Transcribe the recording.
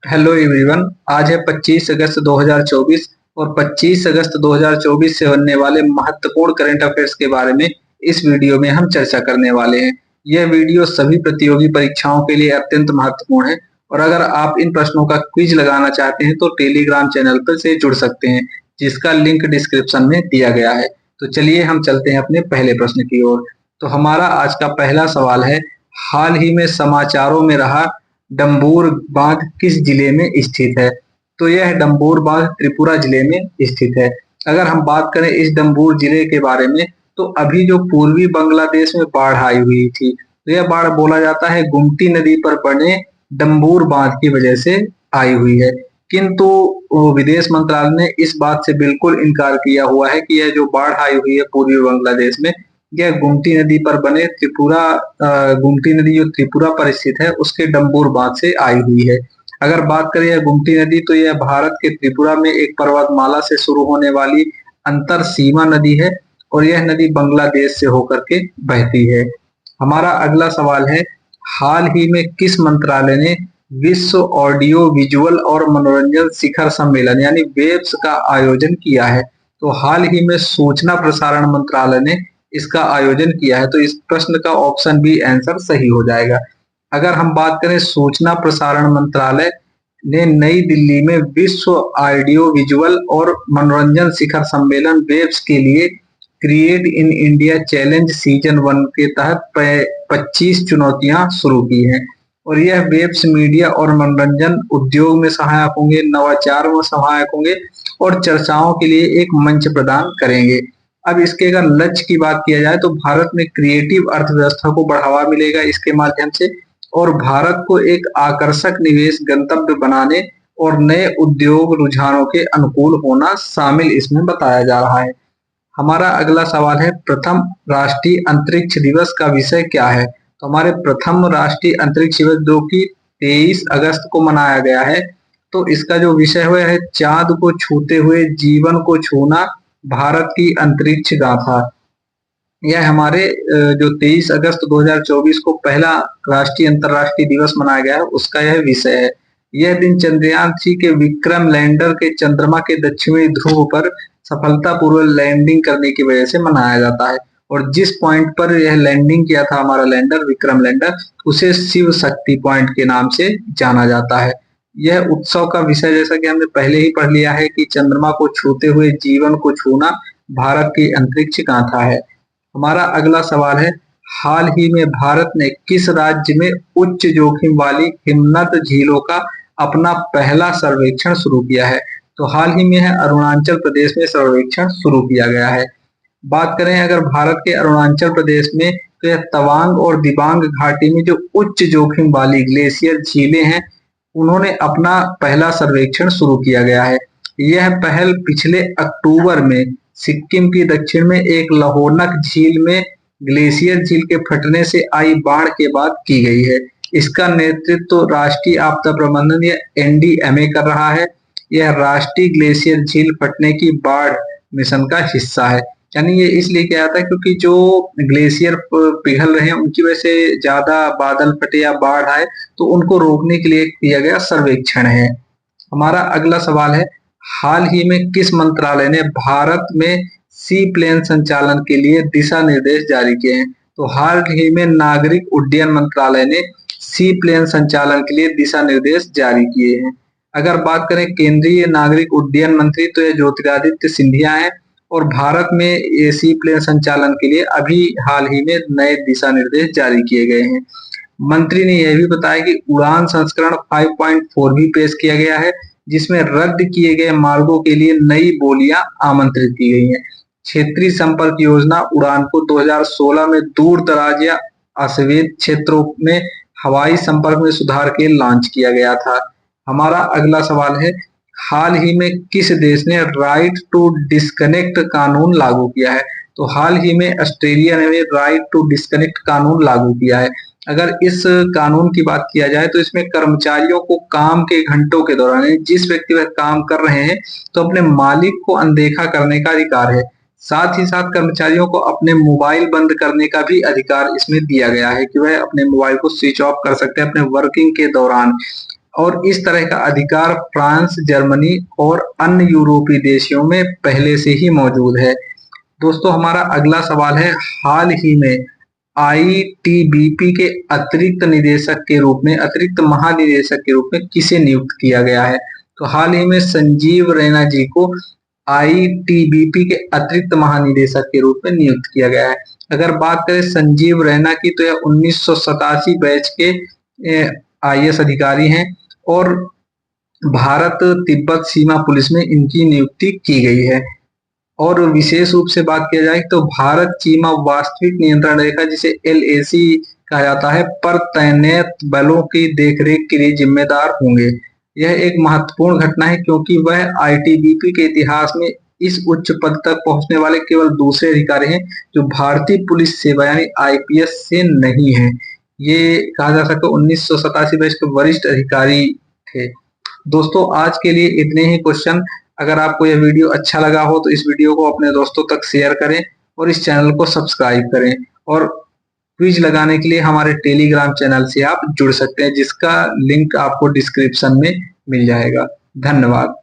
Hello everyone. आज है 25 अगस्त 2024 और 25 अगस्त 2024 से होने वाले महत्वपूर्ण करंट अफेयर्स के बारे में इस वीडियो में हम चर्चा करने वाले हैं। यह वीडियो सभी प्रतियोगी परीक्षाओं के लिए अत्यंत महत्वपूर्ण है और अगर आप इन प्रश्नों का क्विज लगाना चाहते हैं तो टेलीग्राम चैनल पर से जुड़ सकते हैं, जिसका लिंक डिस्क्रिप्शन में दिया गया है। तो चलिए हम चलते हैं अपने पहले प्रश्न की ओर। तो हमारा आज का पहला सवाल है, हाल ही में समाचारों में रहा डंबूर बांध किस जिले में स्थित है? तो यह डंबूर बांध त्रिपुरा जिले में स्थित है। अगर हम बात करें इस डंबूर जिले के बारे में, तो अभी जो पूर्वी बांग्लादेश में बाढ़ आई हुई थी, तो यह बाढ़ बोला जाता है गुमती नदी पर बने डंबूर बांध की वजह से आई हुई है। किंतु विदेश मंत्रालय ने इस बात से बिल्कुल इनकार किया हुआ है कि यह जो बाढ़ आई हुई है पूर्वी बांग्लादेश में, यह गुमती नदी पर बने गुमती नदी जो त्रिपुरा पर स्थित है उसके डंबूर बांध से आई हुई है। अगर बात करें यह गुमती नदी, तो यह भारत के त्रिपुरा में एक पर्वतमाला से शुरू होने वाली अंतर सीमा नदी है और यह नदी बांग्लादेश से होकर के बहती है। हमारा अगला सवाल है, हाल ही में किस मंत्रालय ने विश्व ऑडियो विजुअल और मनोरंजन शिखर सम्मेलन यानी वेब्स का आयोजन किया है? तो हाल ही में सूचना प्रसारण मंत्रालय ने इसका आयोजन किया है। तो इस प्रश्न का ऑप्शन बी आंसर सही हो जाएगा। अगर हम बात करें सूचना प्रसारण मंत्रालय ने नई दिल्ली में विश्व ऑडियो विजुअल और मनोरंजन शिखर सम्मेलन वेब्स के लिए create in India challenge season 1 के तहत 25 चुनौतियां शुरू की हैं और यह वेब्स मीडिया और मनोरंजन उद्योग में सहायक होंगे, नवाचार में सहायक होंगे और चर्चाओं के लिए एक मंच प्रदान करेंगे। अब इसके अगर लक्ष्य की बात किया जाए तो भारत में क्रिएटिव अर्थव्यवस्था को बढ़ावा मिलेगा इसके माध्यम से और भारत को एक आकर्षक निवेश गंतव्य बनाने और नए उद्योग रुझानों के अनुकूल होना शामिल इसमें बताया जा रहा है। हमारा अगला सवाल है, प्रथम राष्ट्रीय अंतरिक्ष दिवस का विषय क्या है? तो हमारे प्रथम राष्ट्रीय अंतरिक्ष दिवस जो कि 23 अगस्त को मनाया गया है, तो इसका जो विषय हुआ है चांद को छूते हुए जीवन को छूना, भारत की अंतरिक्ष गाथा। यह हमारे जो 23 अगस्त 2024 को पहला राष्ट्रीय अंतरराष्ट्रीय दिवस मनाया गया है उसका यह विषय है। यह दिन चंद्रयान 3 के विक्रम लैंडर के चंद्रमा के दक्षिणी ध्रुव पर सफलतापूर्वक लैंडिंग करने की वजह से मनाया जाता है और जिस पॉइंट पर यह लैंडिंग किया था हमारा लैंडर विक्रम लैंडर, उसे शिव शक्ति पॉइंट के नाम से जाना जाता है। यह उत्सव का विषय जैसा कि हमने पहले ही पढ़ लिया है कि चंद्रमा को छूते हुए जीवन को छूना भारत की अंतरिक्ष गाथा है। हमारा अगला सवाल है, हाल ही में भारत ने किस राज्य में उच्च जोखिम वाली हिमनद झीलों का अपना पहला सर्वेक्षण शुरू किया है? तो हाल ही में है अरुणाचल प्रदेश में सर्वेक्षण शुरू किया गया है। बात करें अगर भारत के अरुणाचल प्रदेश में, तो यह तवांग और दिबांग घाटी में जो उच्च जोखिम वाली ग्लेशियर झीलें हैं उन्होंने अपना पहला सर्वेक्षण शुरू किया गया है। यह पहल पिछले अक्टूबर में सिक्किम की दक्षिण में एक लहोनक झील में ग्लेशियर झील के फटने से आई बाढ़ के बाद की गई है। इसका नेतृत्व तो राष्ट्रीय आपदा प्रबंधन या एनडीएमए कर रहा है। यह राष्ट्रीय ग्लेशियर झील फटने की बाढ़ मिशन का हिस्सा है। यानी ये इसलिए किया जाता है क्योंकि जो ग्लेशियर पिघल रहे हैं उनकी वजह से ज्यादा बादल फटे या बाढ़ आए, तो उनको रोकने के लिए किया गया सर्वेक्षण है। हमारा अगला सवाल है, हाल ही में किस मंत्रालय ने भारत में सी प्लेन संचालन के लिए दिशा निर्देश जारी किए हैं? तो हाल ही में नागरिक उड्डयन मंत्रालय ने सी प्लेन संचालन के लिए दिशा निर्देश जारी किए हैं। अगर बात करें केंद्रीय नागरिक उड्डयन मंत्री, तो यह ज्योतिरादित्य सिंधिया है और भारत में ये सी प्लेन संचालन के लिए अभी हाल ही में नए दिशा निर्देश जारी किए गए हैं। मंत्री ने यह भी बताया कि उड़ान संस्करण 5.4 भी पेश किया गया है, जिसमें रद्द किए गए मार्गों के लिए नई बोलियां आमंत्रित की गई हैं। क्षेत्रीय संपर्क योजना उड़ान को 2016 में दूर दराज या असवेद क्षेत्रों में हवाई संपर्क में सुधार के लॉन्च किया गया था। हमारा अगला सवाल है, हाल ही में किस देश ने राइट टू डिस्कनेक्ट कानून लागू किया है? तो हाल ही में ऑस्ट्रेलिया ने राइट टू डिस्कनेक्ट कानून लागू किया है। अगर इस कानून की बात किया जाए तो इसमें कर्मचारियों को काम के घंटों के दौरान जिस व्यक्ति वह काम कर रहे हैं तो अपने मालिक को अनदेखा करने का अधिकार है। साथ ही साथ कर्मचारियों को अपने मोबाइल बंद करने का भी अधिकार इसमें दिया गया है कि वह अपने मोबाइल को स्विच ऑफ कर सकते हैं अपने वर्किंग के दौरान। और इस तरह का अधिकार फ्रांस, जर्मनी और अन्य यूरोपीय देशों में पहले से ही मौजूद है। दोस्तों हमारा अगला सवाल है, हाल ही में आईटीबीपी के अतिरिक्त महानिदेशक के रूप में किसे नियुक्त किया गया है? तो हाल ही में संजीव रैना जी को आईटीबीपी के अतिरिक्त महानिदेशक के रूप में नियुक्त किया गया है। अगर बात करें संजीव रैना की, तो यह 1987 बैच के आईएएस अधिकारी हैं और भारत तिब्बत सीमा पुलिस में इनकी नियुक्ति की गई है। और विशेष रूप से बात किया जाए तो भारत सीमा वास्तविक नियंत्रण रेखा, जिसे एलएसी कहा जाता है, पर तैनात बलों की देखरेख के लिए जिम्मेदार होंगे। यह एक महत्वपूर्ण घटना है क्योंकि वह आईटीबीपी के इतिहास में इस उच्च पद तक पहुंचने वाले केवल दूसरे अधिकारी हैं जो भारतीय पुलिस सेवा यानी आईपीएस से नहीं है। ये कहा जा सकता है 1987 बैच के वरिष्ठ अधिकारी थे। दोस्तों आज के लिए इतने ही क्वेश्चन। अगर आपको यह वीडियो अच्छा लगा हो तो इस वीडियो को अपने दोस्तों तक शेयर करें और इस चैनल को सब्सक्राइब करें। और क्विज लगाने के लिए हमारे टेलीग्राम चैनल से आप जुड़ सकते हैं, जिसका लिंक आपको डिस्क्रिप्शन में मिल जाएगा। धन्यवाद।